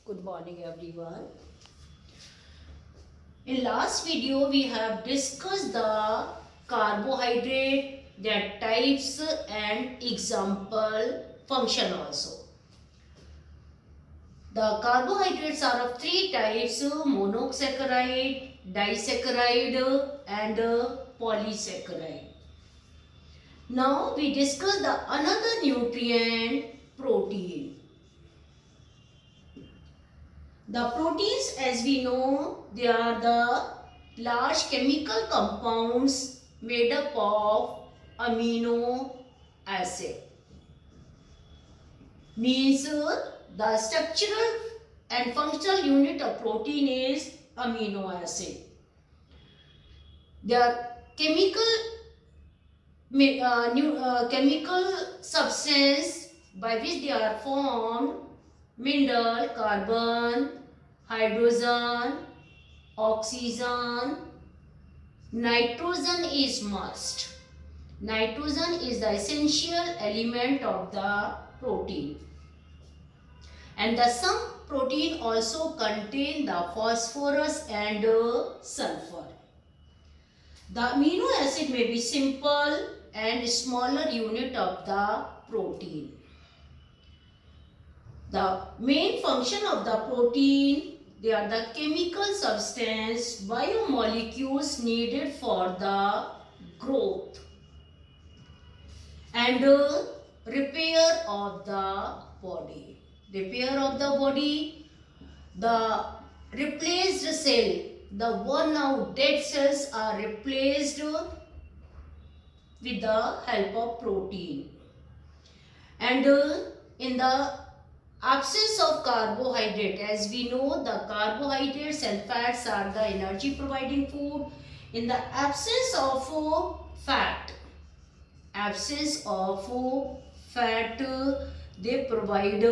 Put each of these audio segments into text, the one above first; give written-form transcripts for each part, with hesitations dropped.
Good morning everyone. In last video we have discussed the carbohydrate, their types and example function also. The carbohydrates are of three types: monosaccharide, disaccharide and polysaccharide. Now we discuss the another nutrient, protein. The proteins, as we know, they are the large chemical compounds made up of amino acid. Means the structural and functional unit of protein is amino acid. Their chemical substance by which they are formed: mineral, carbon, hydrogen, oxygen, nitrogen is must. Nitrogen is the essential element of the protein. And the some protein also contain the phosphorus and sulfur. The amino acid may be simple and smaller unit of the protein. The main function of the protein, they are the chemical substance, biomolecules needed for the growth and repair of the body. Repair of the body, the replaced cell, the worn out dead cells are replaced with the help of protein. And in the absence of carbohydrate, as we know, the carbohydrates and fats are the energy providing food. In the absence of fat, they provide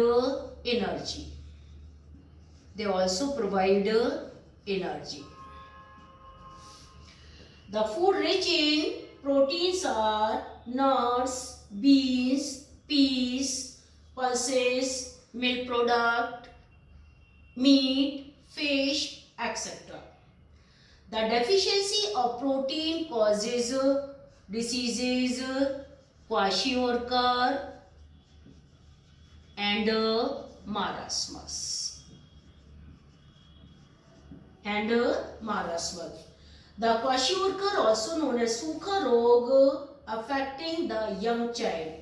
energy. They also provide energy. The food rich in proteins are nuts, beans, peas, pulses, milk product, meat, fish, etc. The deficiency of protein causes diseases, kwashiorkor and marasmus. The kwashiorkor, also known as Sukha Rog, affecting the young child.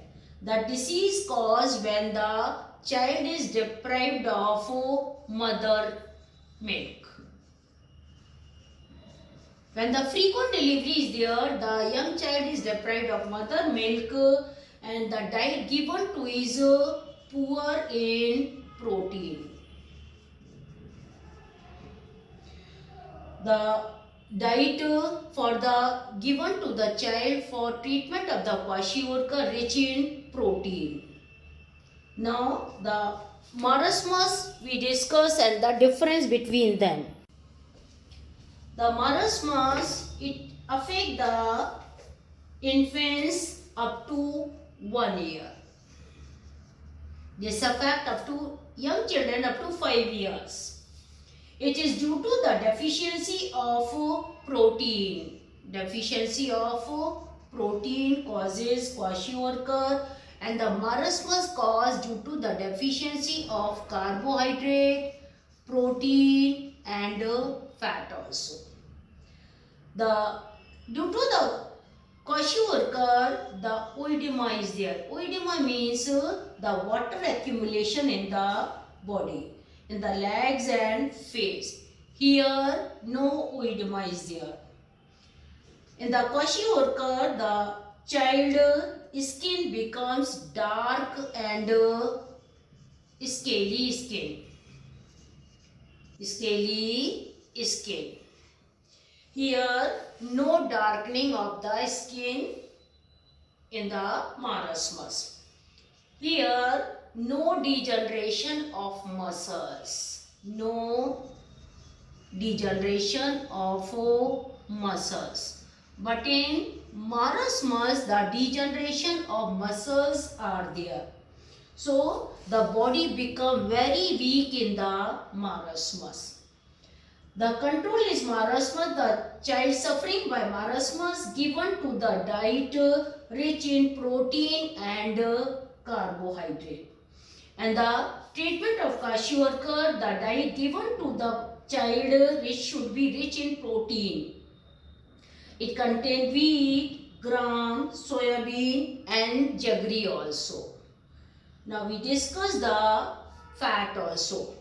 The disease caused when the child is deprived of mother milk. When the frequent delivery is there, the young child is deprived of mother milk and the diet given to is poor in protein. The diet for the given to the child for treatment of the kwashiorkor rich in protein. Now the marasmus we discuss and the difference between them. The marasmus, it affect the infants up to 1 year. This affect up to young children up to 5 years. It is due to the deficiency of protein. Deficiency of protein causes kwashiorkor, and the marasmus caused due to the deficiency of carbohydrate, protein and fat also. Due to the kwashiorkor, the oedema is there. Oedema means the water accumulation in the body, in the legs and face. Here no oedema is there. In the kwashiorkor, the child skin becomes dark and scaly skin. Scaly skin. Here no darkening of the skin in the marasmus. Here no degeneration of muscles. No degeneration of muscles. But in marasmus, the degeneration of muscles are there. So the body become very weak in the marasmus. The control is marasmus. The child suffering by marasmus given to the diet rich in protein and carbohydrate. And the treatment of Kwashiorkor, the diet given to the child should be rich in protein. It contains wheat, gram, soybean and jaggery also. Now we discuss the fat also.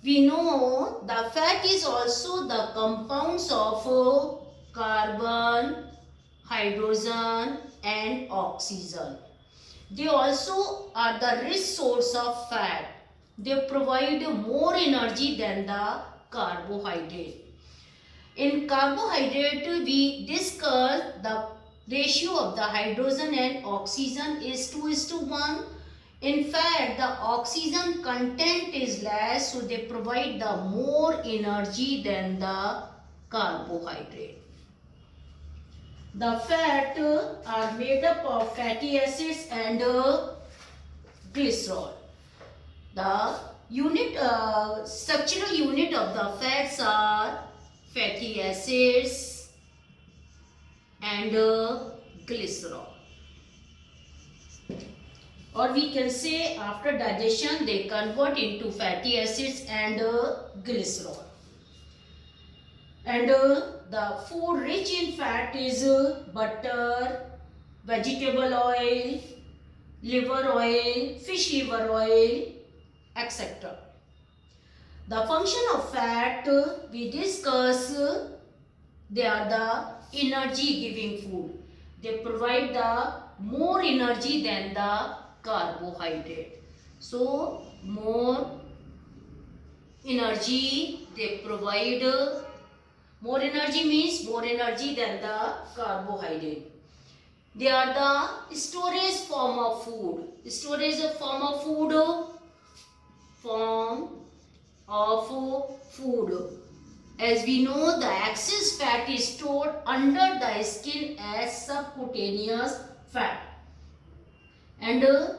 We know the fat is also the compounds of carbon, hydrogen and oxygen. They also are the rich source of fat. They provide more energy than the carbohydrate. In carbohydrate, we discuss the ratio of the hydrogen and oxygen is 2:1. In fact, the oxygen content is less, so they provide the more energy than the carbohydrate. The fat are made up of fatty acids and glycerol. The structural unit of the fats are fatty acids and glycerol. Or we can say after digestion they convert into fatty acids and glycerol. And the food rich in fat is butter, vegetable oil, liver oil, fish liver oil, etc. The function of fat we discuss, they are the energy giving food. They provide the more energy than the carbohydrate. So more energy they provide. More energy means more energy than the carbohydrate. They are the storage form of food. Storage form of food. As we know, the excess fat is stored under the skin as subcutaneous fat. And the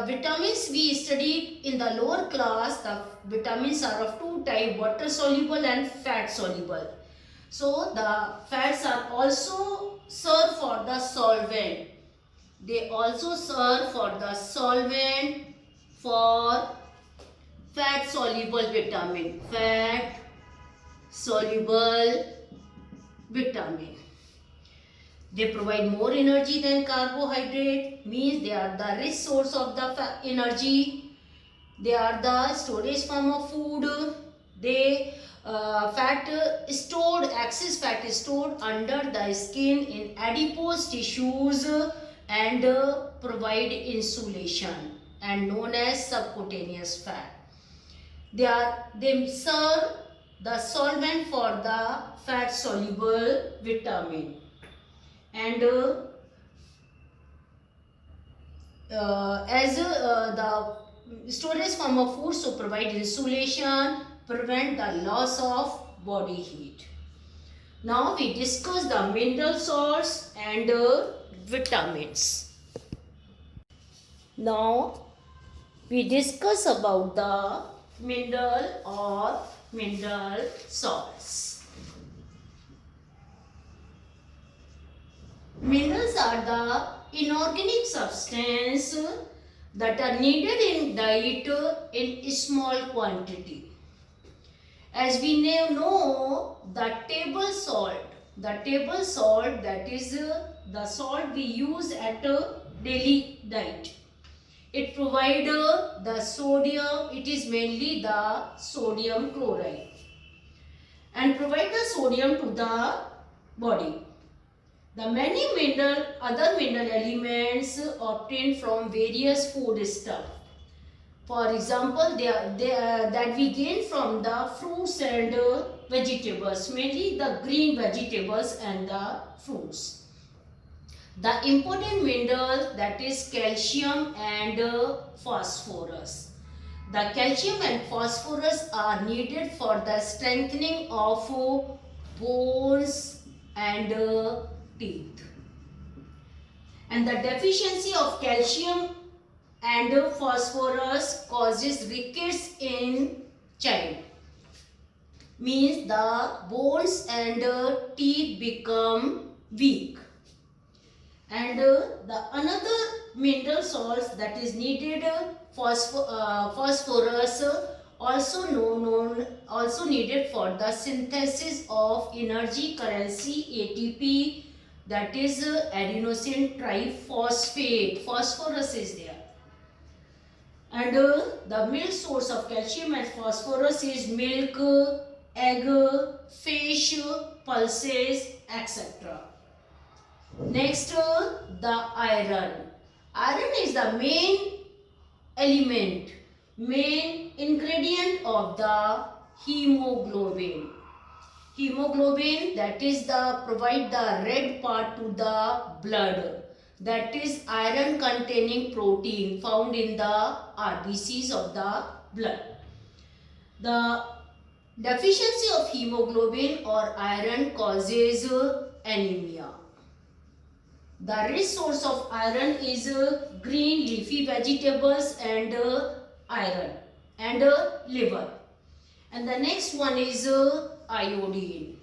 vitamins we studied in the lower class, the vitamins are of two types, water soluble and fat soluble. So the fats are also serve for the solvent. They also serve for the solvent for fat soluble vitamin. Fat soluble vitamin. They provide more energy than carbohydrate, means they are the rich source of the energy. They are the storage form of food. They excess fat is stored under the skin in adipose tissues and provide insulation and known as subcutaneous fat. They serve the solvent for the fat soluble vitamin. And as the storage form of food, so provide insulation, prevent the loss of body heat. Now we discuss the mineral salts and vitamins. Now we discuss about the mineral or mineral salts. Minerals are the inorganic substance that are needed in diet in small quantity. As we now know, the table salt that is the salt we use at a daily diet. It provides the sodium, it is mainly the sodium chloride, and provide the sodium to the body. The many other mineral elements obtained from various food stuff. For example, that we gain from the fruits and vegetables, mainly the green vegetables and the fruits. The important minerals, that is calcium and phosphorus. The calcium and phosphorus are needed for the strengthening of bones and teeth. And the deficiency of calcium and phosphorus causes rickets in child. Means the bones and teeth become weak. And the another mineral salts that is needed, phosphorus, also needed for the synthesis of energy currency ATP, that is adenosine triphosphate. Phosphorus is there. And the milk source of calcium and phosphorus is milk, egg, fish, pulses, etc. Next, the iron. Iron is the main element, main ingredient of the hemoglobin. Hemoglobin, that is the provide the red part to the blood. That is iron containing protein found in the RBCs of the blood. The deficiency of hemoglobin or iron causes anemia. The rich source of iron is green leafy vegetables and iron and liver. And the next one is iodine.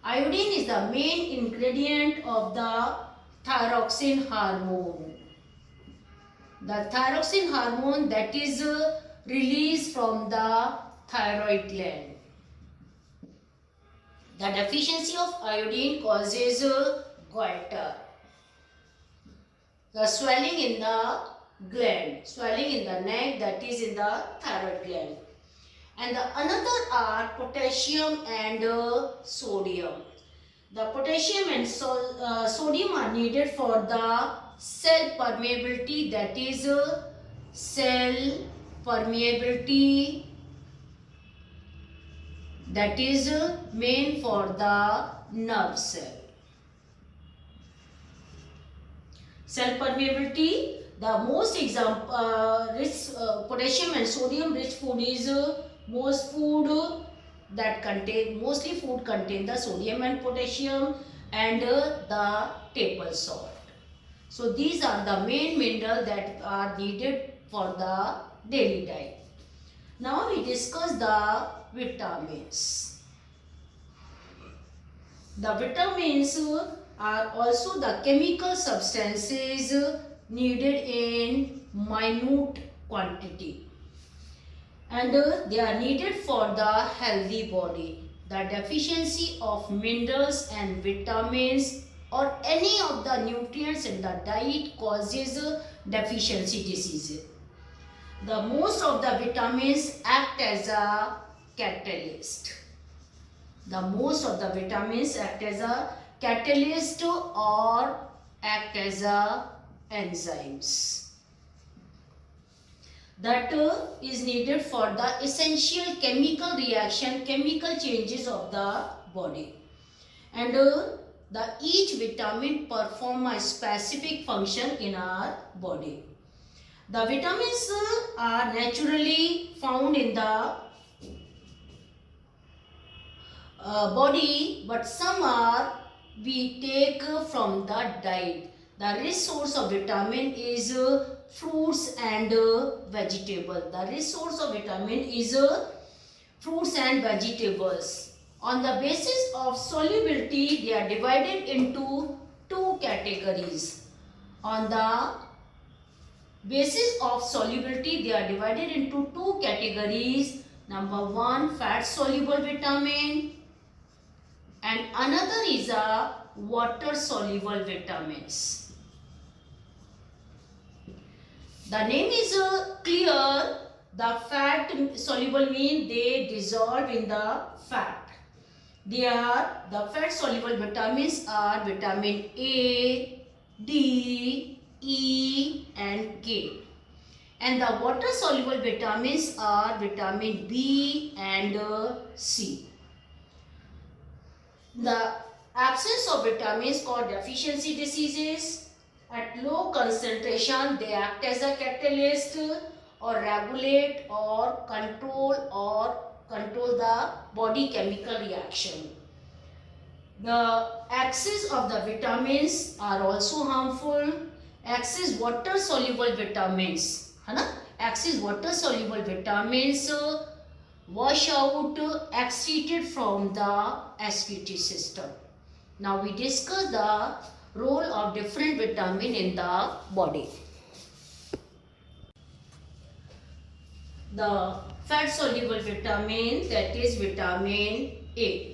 Iodine is the main ingredient of the thyroxine hormone. The thyroxine hormone that is released from the thyroid gland. The deficiency of iodine causes goiter. The swelling in the gland, swelling in the neck, that is in the thyroid gland. And the another are potassium and sodium. The potassium and sodium are needed for the cell permeability, that is cell permeability, that is main for the nerve cell. Cell permeability, the most rich potassium and sodium rich food is mostly food contain the sodium and potassium and the table salt. So these are the main minerals that are needed for the daily diet. Now we discuss the vitamins. The vitamins are also the chemical substances needed in minute quantity, and they are needed for the healthy body. The deficiency of minerals and vitamins or any of the nutrients in the diet causes deficiency disease. The most of the vitamins act as a catalyst. The most of the vitamins act as a catalyst or act as a enzymes that is needed for the essential chemical reaction, chemical changes of the body. And each vitamin perform a specific function in our body. The vitamins are naturally found in the body, but some are we take from the diet. The rich source of vitamin is fruits and vegetable. The rich source of vitamin is fruits and vegetables. On the basis of solubility, they are divided into two categories. On the basis of solubility, they are divided into two categories. Number one, fat soluble vitamin, and another is a water soluble vitamins. The name is clear. The fat soluble means they dissolve in the fat. The fat soluble vitamins are vitamin A, D, E and K. And the water soluble vitamins are vitamin B and C. The absence of vitamins cause deficiency diseases. At low concentration, they act as a catalyst or regulate or control the body chemical reaction. The excess of the vitamins are also harmful. X is water soluble vitamins, है ना. X is water soluble vitamins wash out excreted from the excretory system. Now we discuss the role of different vitamin in the body. The fat soluble vitamin, that is vitamin A.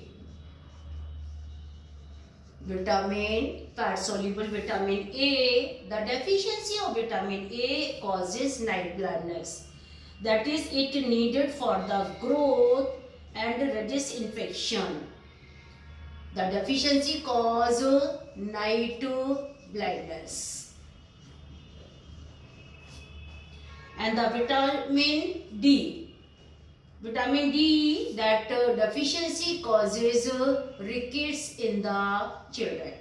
Fat soluble vitamin A, the deficiency of vitamin A causes night blindness. That is, it needed for the growth and reduce infection. The deficiency causes night blindness. And the vitamin D, that deficiency causes rickets in the children.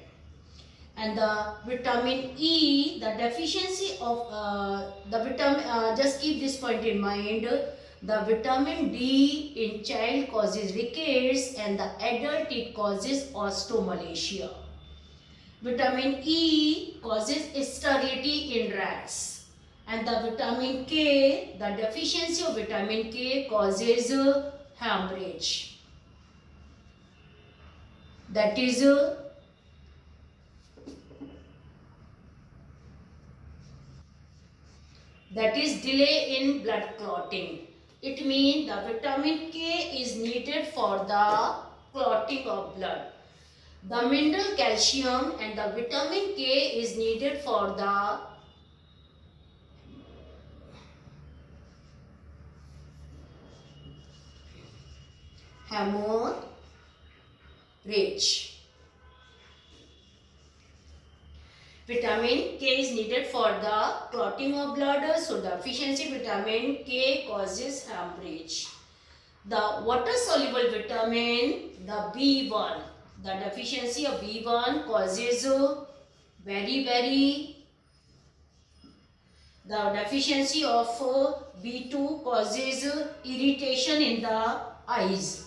And the vitamin E, the deficiency of the vitamin, just keep this point in mind, the vitamin D in child causes rickets, and the adult it causes osteomalacia. Vitamin E causes sterility in rats. And the vitamin K, the deficiency of vitamin K causes hemorrhage. That is delay in blood clotting. It means the vitamin K is needed for the clotting of blood. The mineral calcium and the vitamin K is needed for the hemorrhage. Vitamin K is needed for the clotting of blood, so deficiency vitamin K causes hemorrhage. The water soluble vitamin, the B1, the deficiency of B1 causes the deficiency of B2 causes irritation in the eyes.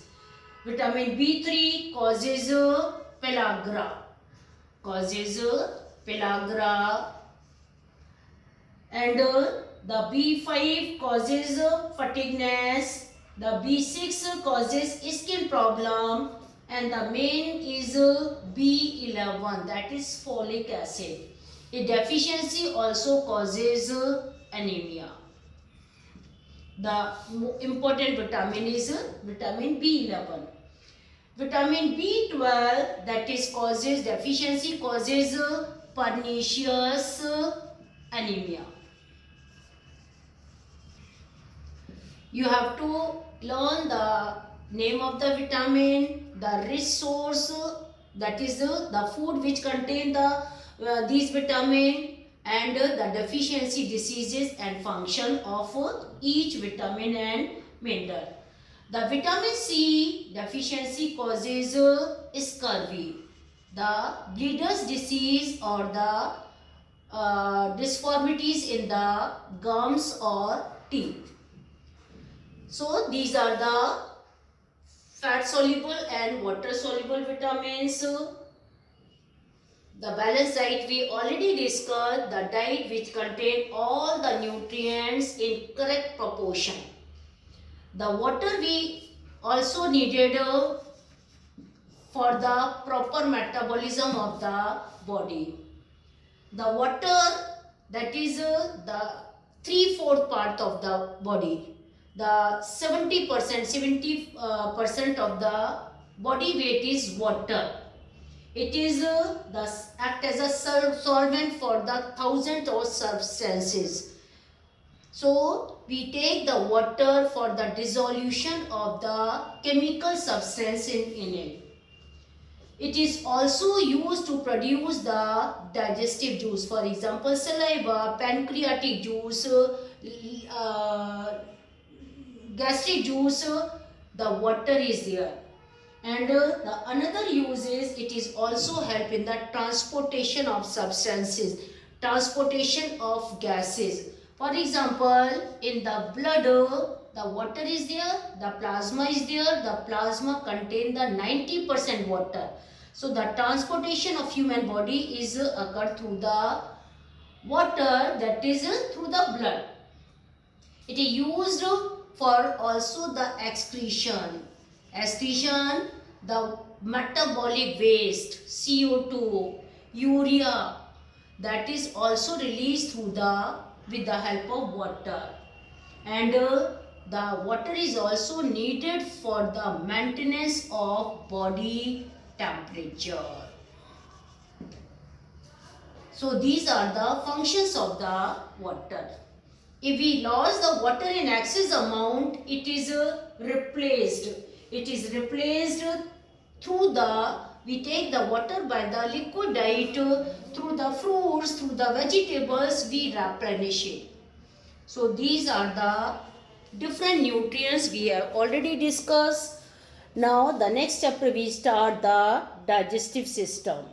Vitamin B3 causes pellagra. And the B5 causes fatigueness. The B6 causes skin problem, and the main is B11, that is folic acid. A deficiency also causes anemia. The important vitamin is vitamin B11. Vitamin B12, that is causes deficiency, causes pernicious anemia. You have to learn the name of the vitamin, the rich source, that is the food which contain these vitamin, and the deficiency diseases and function of each vitamin and mineral. The vitamin C deficiency causes scurvy, the bleeder's disease, or the disformities in the gums or teeth. So these are the fat soluble and water soluble vitamins. The balanced diet we already discussed, the diet which contain all the nutrients in correct proportion. The water we also needed for the proper metabolism of the body. The water, that is the 3/4 part of the body. The 70% of the body weight is water. It is act as a solvent for the thousands of substances. So we take the water for the dissolution of the chemical substance in it. It is also used to produce the digestive juice. For example, saliva, pancreatic juice, gastric juice, the water is there. And the another use is it is also help in the transportation of substances, transportation of gases. For example, in the blood, the water is there, the plasma is there, the plasma contain the 90% water. So the transportation of human body is occurred through the water, that is through the blood. It is used for also the excretion. Excretion, the metabolic waste, CO2, urea, that is also released through the with the help of water. And the water is also needed for the maintenance of body temperature. So these are the functions of the water. If we lose the water in excess amount, it is replaced. It is replaced through the, we take the water by the liquid diet, through the fruits, through the vegetables, we replenish it. So these are the different nutrients we have already discussed. Now the next chapter we start the digestive system.